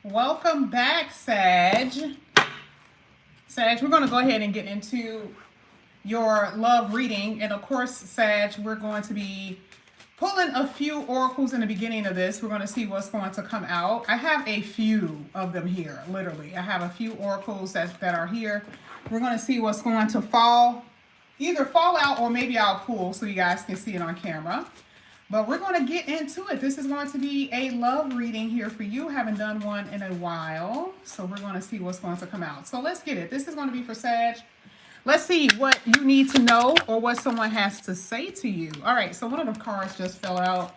Welcome back, Sag. Sag, we're going to go ahead and get into your love reading. And of course, Sag, we're going to be pulling a few oracles in the beginning of this. We're going to see what's going to come out. I have a few of them here, literally. I have a few oracles that are here. We're going to see what's going to either fall out or maybe I'll pull so you guys can see it on camera. But we're going to get into it. This is going to be a love reading here for you. Haven't done one in a while. So we're going to see what's going to come out. So let's get it. This is going to be for Sag. Let's see what you need to know or what someone has to say to you. All right. So one of the cards just fell out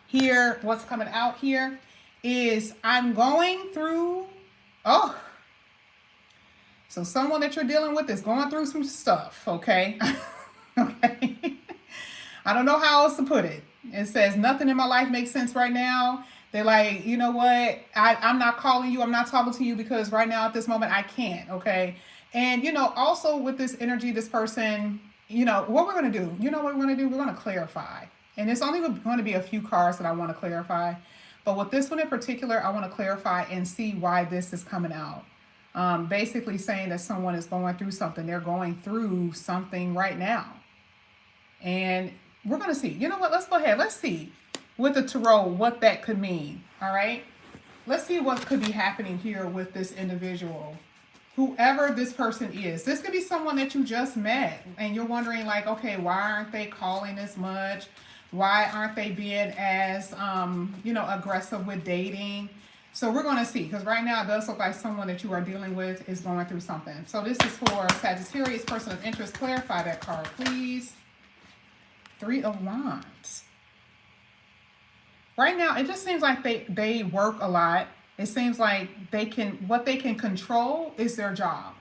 here. What's coming out here is I'm going through. Oh, so someone that you're dealing with is going through some stuff. Okay. Okay. I don't know how else to put it. It says nothing in my life makes sense right now. They're like, you know what? I'm not calling you. I'm not talking to you because right now at this moment I can't. Okay. And, also with this energy, this person, what we're going to do, what we're going to do? We're going to clarify. And it's only going to be a few cards that I want to clarify. But with this one in particular, I want to clarify and see why this is coming out. Basically saying that someone is going through something. They're going through something right now. And we're going to see. You know what? Let's go ahead. Let's see with the tarot what that could mean. All right. Let's see what could be happening here with this individual. Whoever this person is. This could be someone that you just met and you're wondering like, okay, why aren't they calling as much? Why aren't they being as, aggressive with dating? So we're going to see, because right now it does look like someone that you are dealing with is going through something. So this is for Sagittarius, person of interest. Clarify that card, please. 3 of Wands. Right now, it just seems like they work a lot. It seems like what they can control is their job.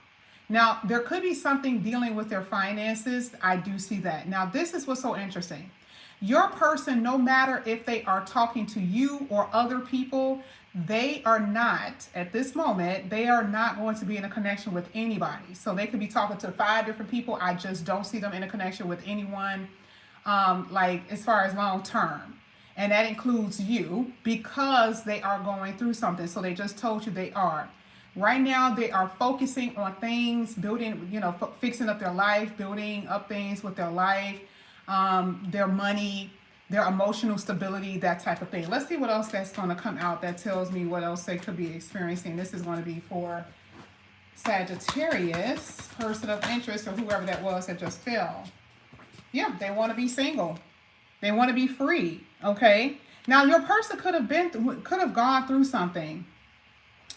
Now, there could be something dealing with their finances. I do see that. Now, this is what's so interesting. Your person, no matter if they are talking to you or other people, they are not, at this moment, they are not going to be in a connection with anybody. So they could be talking to 5 different people. I just don't see them in a connection with anyone. As far as long term, and that includes you, because they are going through something. So they just told you they are. Right now, they are focusing on things, building, fixing up their life, building up things with their life, their money, their emotional stability, that type of thing. Let's see what else that's going to come out that tells me what else they could be experiencing. This is going to be for Sagittarius, person of interest, or whoever that was that just fell. Yeah, they want to be single. They want to be free. Okay. Now your person could have gone through something.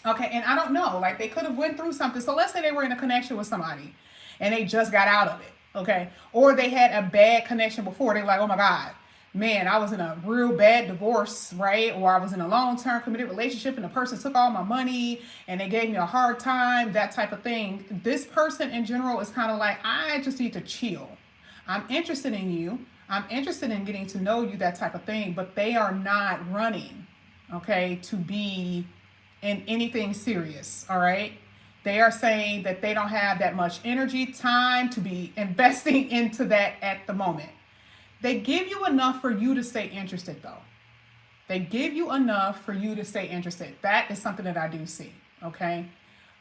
Okay, and I don't know. Like they could have went through something. So let's say they were in a connection with somebody, and they just got out of it. Okay, or they had a bad connection before. They're like, oh my God, man, I was in a real bad divorce, right? Or I was in a long-term committed relationship, and the person took all my money, and they gave me a hard time. That type of thing. This person in general is kind of like, I just need to chill. I'm interested in you. I'm interested in getting to know you, that type of thing. But they are not running, okay, to be in anything serious, all right? They are saying that they don't have that much energy, time to be investing into that at the moment. They give you enough for you to stay interested, though. They give you enough for you to stay interested. That is something that I do see, okay?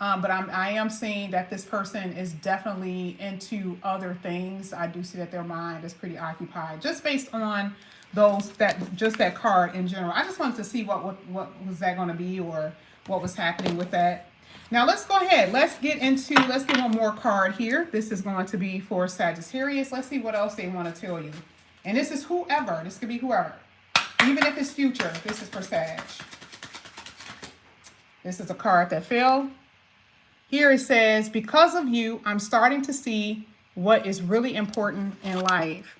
But I am seeing that this person is definitely into other things. I do see that their mind is pretty occupied, just based on that card in general. I just wanted to see what was that going to be, or what was happening with that. Now let's go ahead. Let's get one more card here. This is going to be for Sagittarius. Let's see what else they want to tell you. And this is whoever. This could be whoever. Even if it's future, this is for Sag. This is a card that fell. Here it says, because of you, I'm starting to see what is really important in life.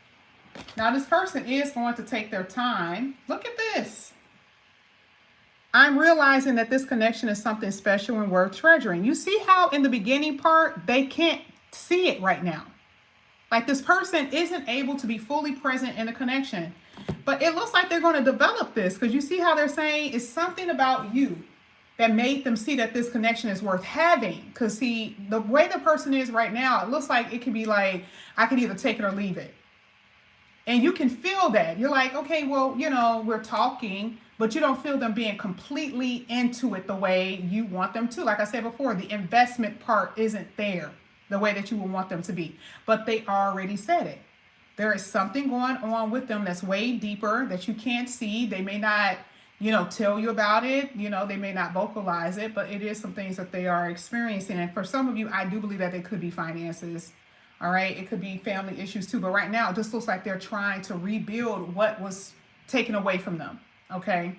Now, this person is going to take their time. Look at this. I'm realizing that this connection is something special and worth treasuring. You see how in the beginning part, they can't see it right now. Like this person isn't able to be fully present in a connection. But it looks like they're going to develop this, because you see how they're saying it's something about you that made them see that this connection is worth having. Because see, the way the person is right now, it looks like it could be like, I could either take it or leave it. And you can feel that. You're like, okay, well, we're talking, but you don't feel them being completely into it the way you want them to. Like I said before, the investment part isn't there the way that you would want them to be, but they already said it. There is something going on with them that's way deeper that you can't see. They may not, tell you about it. They may not vocalize it, but it is some things that they are experiencing. And for some of you, I do believe that it could be finances. All right. It could be family issues too. But right now, it just looks like they're trying to rebuild what was taken away from them. Okay.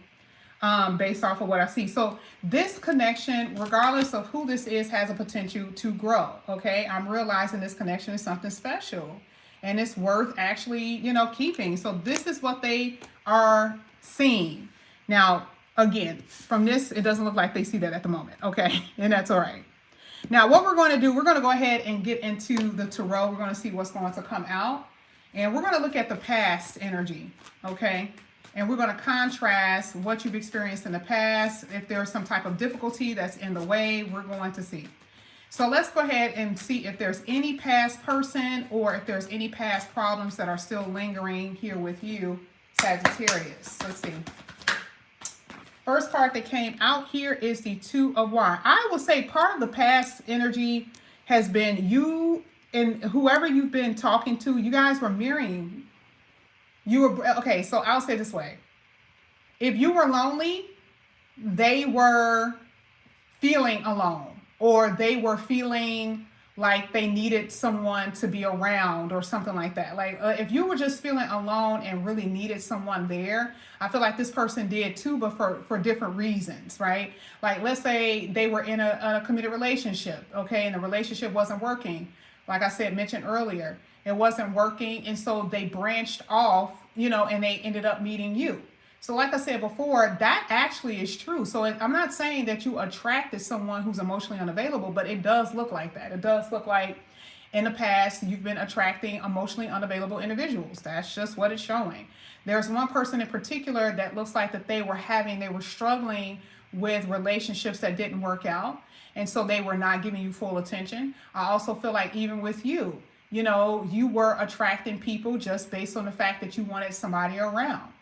Based off of what I see. So this connection, regardless of who this is, has a potential to grow. Okay. I'm realizing this connection is something special and it's worth actually, keeping. So this is what they are seeing. Now, again, from this, it doesn't look like they see that at the moment. Okay. And that's all right. Now, what we're going to do, we're going to go ahead and get into the tarot. We're going to see what's going to come out. And we're going to look at the past energy. Okay. And we're going to contrast what you've experienced in the past. If there's some type of difficulty that's in the way, we're going to see. So let's go ahead and see if there's any past person or if there's any past problems that are still lingering here with you, Sagittarius. Let's see. First card that came out here is the Two of Wands. I will say part of the past energy has been you and whoever you've been talking to. You guys were mirroring. Okay, so I'll say this way. If you were lonely, they were feeling alone, or they were feeling like they needed someone to be around or something like that. Like if you were just feeling alone and really needed someone there, I feel like this person did too, but for different reasons, right? Like let's say they were in a committed relationship, okay, and the relationship wasn't working. Like I said, mentioned earlier, it wasn't working. And so they branched off, and they ended up meeting you. So like I said before, that actually is true. So I'm not saying that you attracted someone who's emotionally unavailable, but it does look like that. It does look like in the past, you've been attracting emotionally unavailable individuals. That's just what it's showing. There's one person in particular that looks like that they were struggling with relationships that didn't work out. And so they were not giving you full attention. I also feel like even with you, you were attracting people just based on the fact that you wanted somebody around.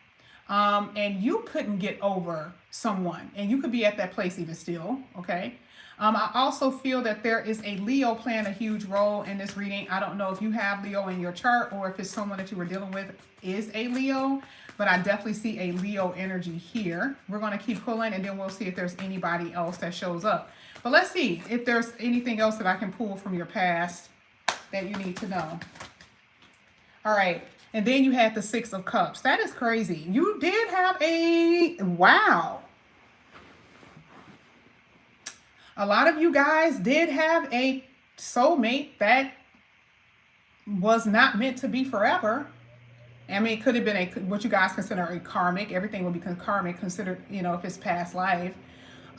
And you couldn't get over someone, and you could be at that place even still. Okay. I also feel that there is a Leo playing a huge role in this reading. I don't know if you have Leo in your chart or if it's someone that you were dealing with is a Leo, but I definitely see a Leo energy here. We're going to keep pulling and then we'll see if there's anybody else that shows up. But let's see if there's anything else that I can pull from your past that you need to know. All right. And then you had the Six of Cups. That is crazy. You did have wow. A lot of you guys did have a soulmate that was not meant to be forever. I mean, it could have been what you guys consider a karmic. Everything would be karmic considered, if it's past life.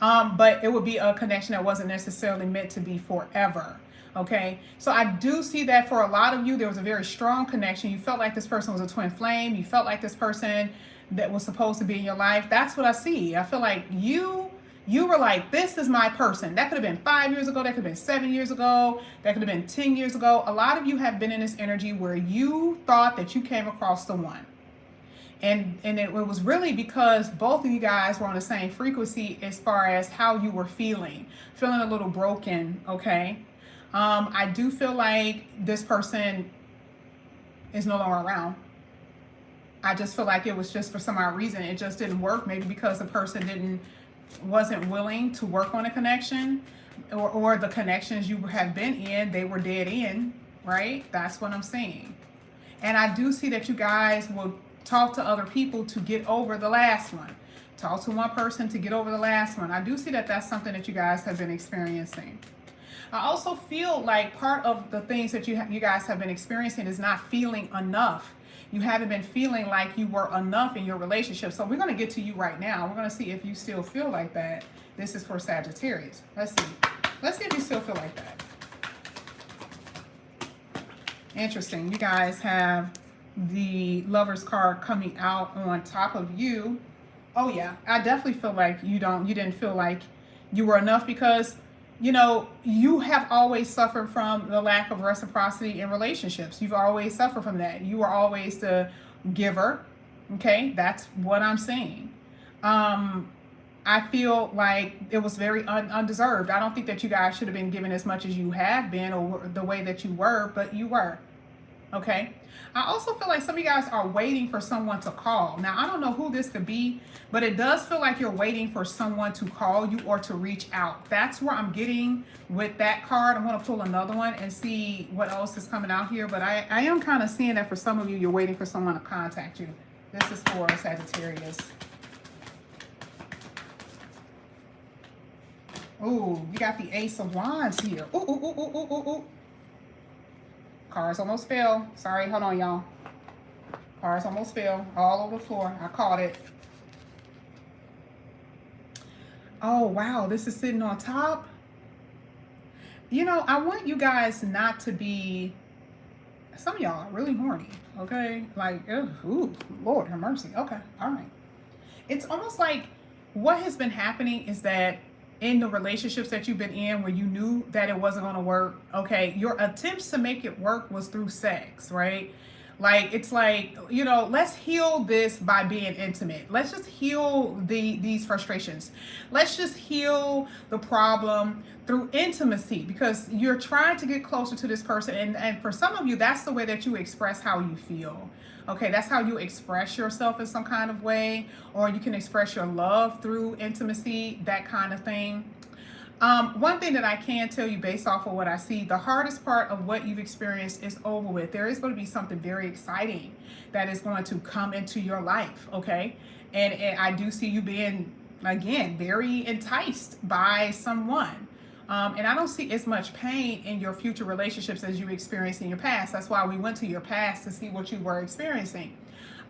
But it would be a connection that wasn't necessarily meant to be forever. Okay, so I do see that for a lot of you, there was a very strong connection. You felt like this person was a twin flame. You felt like this person that was supposed to be in your life. That's what I see. I feel like you were like, this is my person. That could have been 5 years ago. That could have been 7 years ago. That could have been 10 years ago. A lot of you have been in this energy where you thought that you came across the one. And it was really because both of you guys were on the same frequency as far as how you were feeling a little broken. Okay. I do feel like this person is no longer around. I just feel like it was just for some odd reason. It just didn't work. Maybe because the person wasn't willing to work on a connection, or the connections you have been in, they were dead end, right? That's what I'm seeing. And I do see that you guys will talk to other people to get over the last one. Talk to one person to get over the last one. I do see that that's something that you guys have been experiencing. I also feel like part of the things that you guys have been experiencing is not feeling enough. You haven't been feeling like you were enough in your relationship. So we're going to get to you right now. We're going to see if you still feel like that. This is for Sagittarius. Let's see. Let's see if you still feel like that. Interesting. You guys have the Lover's card coming out on top of you. Oh yeah, I definitely feel like you didn't feel like you were enough because you have always suffered from the lack of reciprocity in relationships. You've always suffered from that. You were always the giver. Okay, that's what I'm saying. I feel like it was very undeserved. I don't think that you guys should have been given as much as you have been or the way that you were, but you were. Okay. I also feel like some of you guys are waiting for someone to call. Now, I don't know who this could be, but it does feel like you're waiting for someone to call you or to reach out. That's where I'm getting with that card. I'm going to pull another one and see what else is coming out here. But I am kind of seeing that for some of you, you're waiting for someone to contact you. This is for Sagittarius. Ooh, you got the Ace of Wands here. Ooh, ooh, ooh, ooh, ooh, ooh, ooh. Cards almost fell. Sorry, hold on, y'all. Cards almost fell all over the floor. I caught it. Oh, wow, this is sitting on top. You know, I want you guys not to be, some of y'all are really horny, okay? Like, ooh, Lord have mercy. Okay, all right. It's almost like what has been happening is that in the relationships that you've been in where you knew that it wasn't going to work, okay, your attempts to make it work was through sex, right? Like, it's like, you know, let's heal this by being intimate. Let's just heal these frustrations. Let's just heal the problem through intimacy, because you're trying to get closer to this person. And for some of you, that's the way that you express how you feel. Okay, that's how you express yourself in some kind of way, or you can express your love through intimacy, that kind of thing. One thing that I can tell you based off of what I see, the hardest part of what you've experienced is over with. There is going to be something very exciting that is going to come into your life, okay? And I do see you being, again, very enticed by someone. And I don't see as much pain in your future relationships as you experienced in your past. That's why we went to your past to see what you were experiencing.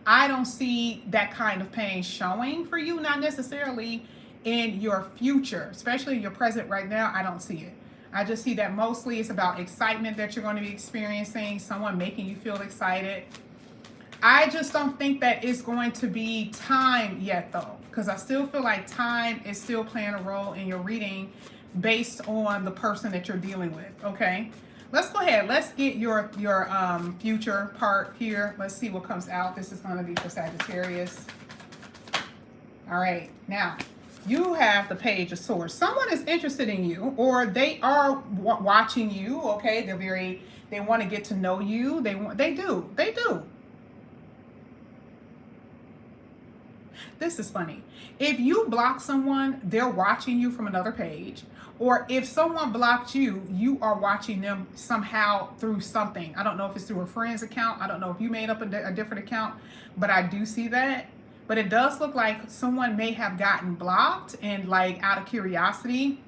I don't see that kind of pain showing for you, not necessarily in your future, especially in your present right now. I don't see it. I just see that mostly it's about excitement that you're going to be experiencing, someone making you feel excited. I just don't think that it's going to be time yet, though, because I still feel like time is still playing a role in your reading based on the person that you're dealing with, okay? Let's go ahead. Let's get your future part here. Let's see what comes out. This is going to be for Sagittarius. All right. Now, you have the Page of Swords. Someone is interested in you, or they are watching you, okay? They want to get to know you. They do. This is funny. If you block someone, they're watching you from another page. Or if someone blocked you, you are watching them somehow through something. I don't know if it's through a friend's account. I don't know if you made up a different account, but I do see that. But it does look like someone may have gotten blocked, and like out of curiosity,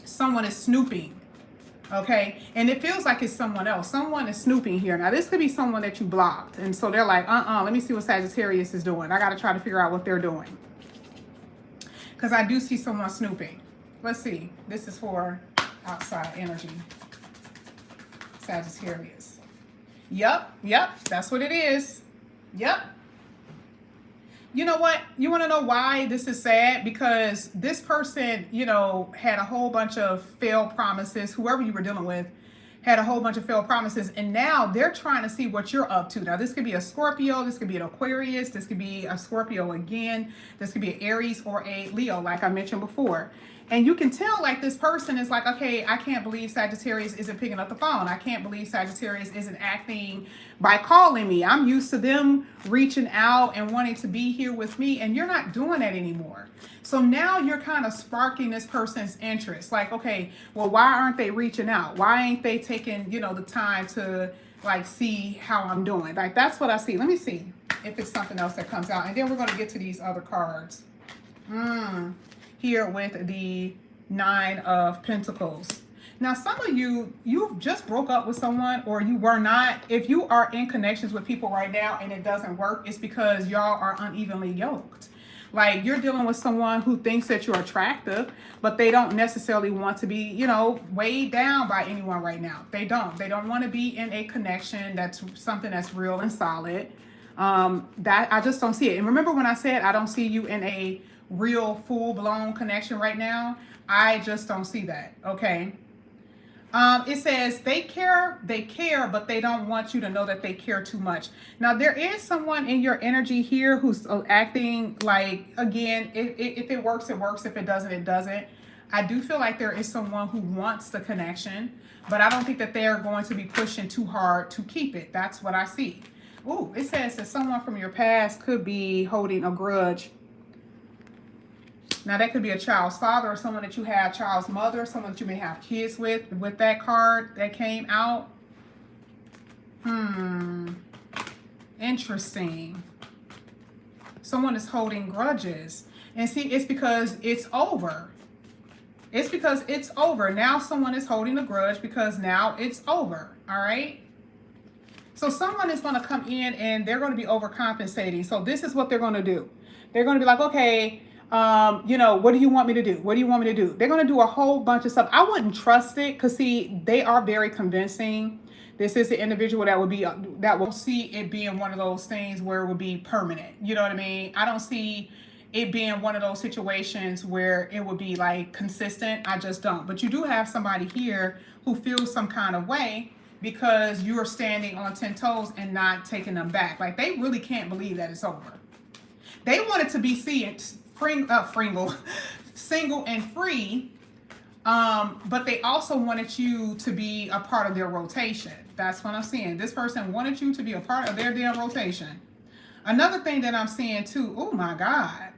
someone is snooping. Okay, and it feels like it's someone else. Someone is snooping here. Now, this could be someone that you blocked. And so they're like, let me see what Sagittarius is doing. I got to try to figure out what they're doing. Because I do see someone snooping. Let's see. This is for outside energy. Sagittarius. Yep. That's what it is. Yep. You know what? You want to know why this is sad? Because this person, you know, had a whole bunch of failed promises. Whoever you were dealing with had a whole bunch of failed promises. And now they're trying to see what you're up to. Now, this could be a Scorpio. This could be an Aquarius. This could be a Scorpio again. This could be an Aries or a Leo, like I mentioned before. And you can tell, like, this person is like, okay, I can't believe Sagittarius isn't picking up the phone. I can't believe Sagittarius isn't acting by calling me. I'm used to them reaching out and wanting to be here with me, and you're not doing that anymore. So now you're kind of sparking this person's interest. Like, okay, well, why aren't they reaching out? Why ain't they taking, you know, the time to, like, see how I'm doing? Like, that's what I see. Let me see if it's something else that comes out. And then we're going to get to these other cards. Here with the Nine of Pentacles. Now, some of you just broke up with someone, or you were not. If you are in connections with people right now and it doesn't work, it's because y'all are unevenly yoked. Like, you're dealing with someone who thinks that you're attractive, but they don't necessarily want to be, you know, weighed down by anyone right now. They don't want to be in a connection that's something that's real and solid. That I just don't see it. And remember when I said I don't see you in a real full-blown connection right now? I just don't see that, okay? It says they care, but they don't want you to know that they care too much. Now, there is someone in your energy here who's acting like, again, if it works, it works. If it doesn't, it doesn't. I do feel like there is someone who wants the connection, but I don't think that they're going to be pushing too hard to keep it. That's what I see. Ooh, it says that someone from your past could be holding a grudge. Now, that could be a child's father or someone that you have, child's mother, someone that you may have kids with that card that came out. Interesting. Someone is holding grudges. And see, it's because it's over. It's because it's over. Now someone is holding a grudge because now it's over. All right? So someone is going to come in and they're going to be overcompensating. So this is what they're going to do. They're going to be like, okay, you know, what do you want me to do? What do you want me to do? They're going to do a whole bunch of stuff. I wouldn't trust it because, see, they are very convincing. This is the individual that would be, that will see it being one of those things where it would be permanent. You know what I mean? I don't see it being one of those situations where it would be like consistent. I just don't. But you do have somebody here who feels some kind of way because you're standing on 10 toes and not taking them back. Like, they really can't believe that it's over. They wanted to be single and free, but they also wanted you to be a part of their rotation. That's what I'm seeing. This person wanted you to be a part of their damn rotation. Another thing that I'm seeing too, oh my God.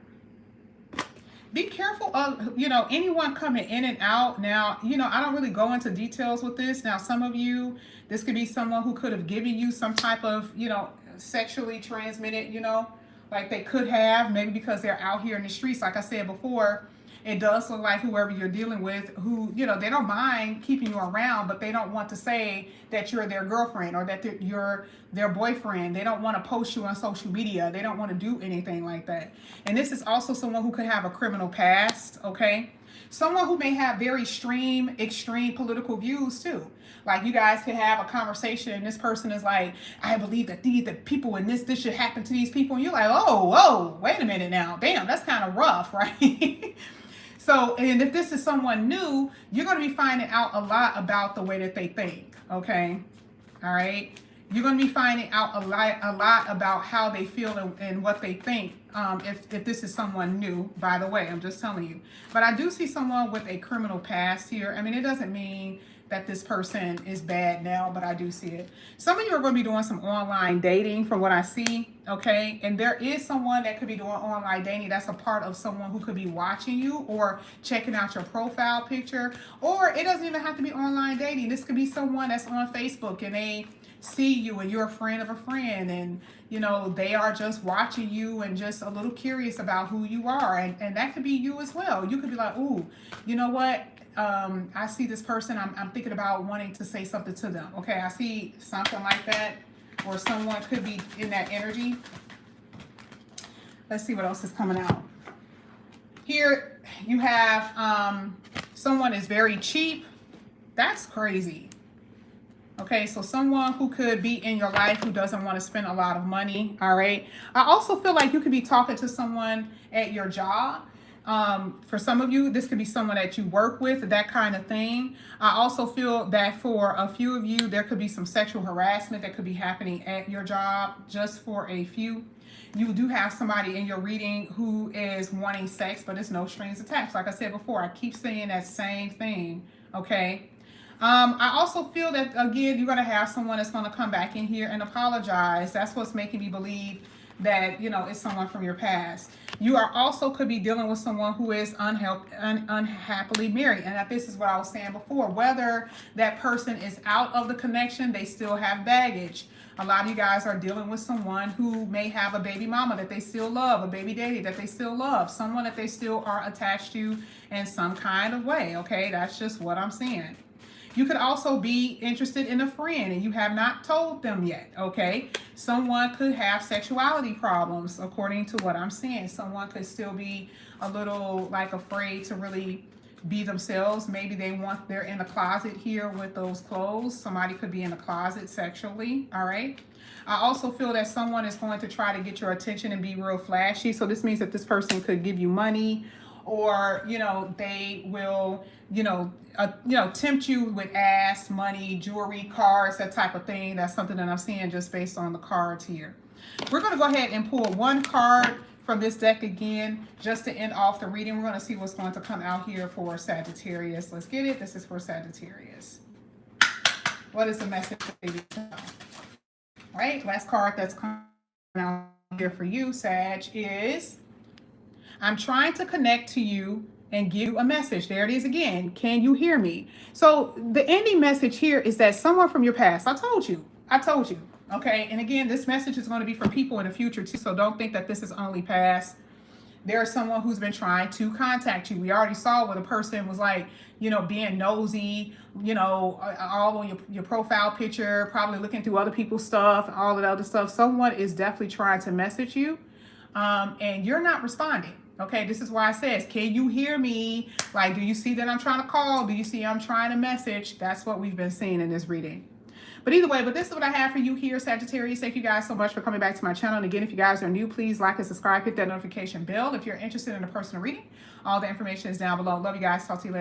Be careful of, you know, anyone coming in and out. Now, you know, I don't really go into details with this. Now, some of you, this could be someone who could have given you some type of, you know, sexually transmitted, you know, like they could have, maybe because they're out here in the streets. Like I said before, it does look like whoever you're dealing with, who, you know, they don't mind keeping you around, but they don't want to say that you're their girlfriend or that you're their boyfriend. They don't want to post you on social media. They don't want to do anything like that. And this is also someone who could have a criminal past, okay? Someone who may have very extreme political views too. Like, you guys can have a conversation and this person is like, I believe that the people in this should happen to these people. And you're like, oh, whoa, wait a minute now. Damn, that's kind of rough, right? So, and if this is someone new, you're going to be finding out a lot about the way that they think, okay? All right? You're going to be finding out a lot about how they feel and what they think if this is someone new, by the way. I'm just telling you. But I do see someone with a criminal past here. I mean, it doesn't mean that this person is bad now, but I do see it. Some of you are going to be doing some online dating from what I see, okay? And there is someone that could be doing online dating that's a part of someone who could be watching you or checking out your profile picture. Or it doesn't even have to be online dating. This could be someone that's on Facebook and they see you and you're a friend of a friend and, you know, they are just watching you and just a little curious about who you are. And that could be you as well. You could be like, ooh, you know what? I see this person, I'm thinking about wanting to say something to them. Okay, I see something like that, or someone could be in that energy. Let's see what else is coming out. Here you have someone is very cheap. That's crazy. Okay, so someone who could be in your life who doesn't want to spend a lot of money, all right? I also feel like you could be talking to someone at your job. For some of you, this could be someone that you work with, that kind of thing. I also feel that for a few of you, there could be some sexual harassment that could be happening at your job, just for a few. You do have somebody in your reading who is wanting sex, but it's no strings attached. Like I said before, I keep saying that same thing, okay? I also feel that, again, you're going to have someone that's going to come back in here and apologize. That's what's making me believe that, you know, it's someone from your past. You are also could be dealing with someone who is unhappily married. And that this is what I was saying before. Whether that person is out of the connection, they still have baggage. A lot of you guys are dealing with someone who may have a baby mama that they still love, a baby daddy that they still love, someone that they still are attached to in some kind of way. Okay, that's just what I'm seeing. You could also be interested in a friend and you have not told them yet, okay? Someone could have sexuality problems, according to what I'm seeing. Someone could still be a little like afraid to really be themselves. Maybe they're in the closet here with those clothes. Somebody could be in the closet sexually, all right? I also feel that someone is going to try to get your attention and be real flashy. So this means that this person could give you money, or, you know, they will, tempt you with ass, money, jewelry, cars, that type of thing. That's something that I'm seeing just based on the cards here. We're going to go ahead and pull one card from this deck again, just to end off the reading. We're going to see what's going to come out here for Sagittarius. Let's get it. This is for Sagittarius. What is the message that they need to know? All right, last card that's coming out here for you, Sag, is I'm trying to connect to you and give you a message. There it is again. Can you hear me? So the ending message here is that someone from your past, I told you. Okay, and again, this message is going to be for people in the future too, so don't think that this is only past. There's someone who's been trying to contact you. We already saw what a person was like, being nosy, all on your profile picture, probably looking through other people's stuff, all of that other stuff. Someone is definitely trying to message you, and you're not responding. Okay, this is why it says, can you hear me? Like, do you see that I'm trying to call? Do you see I'm trying to message? That's what we've been seeing in this reading. But either way, this is what I have for you here, Sagittarius. Thank you guys so much for coming back to my channel. And again, if you guys are new, please like and subscribe, hit that notification bell. If you're interested in a personal reading, all the information is down below. Love you guys. Talk to you later.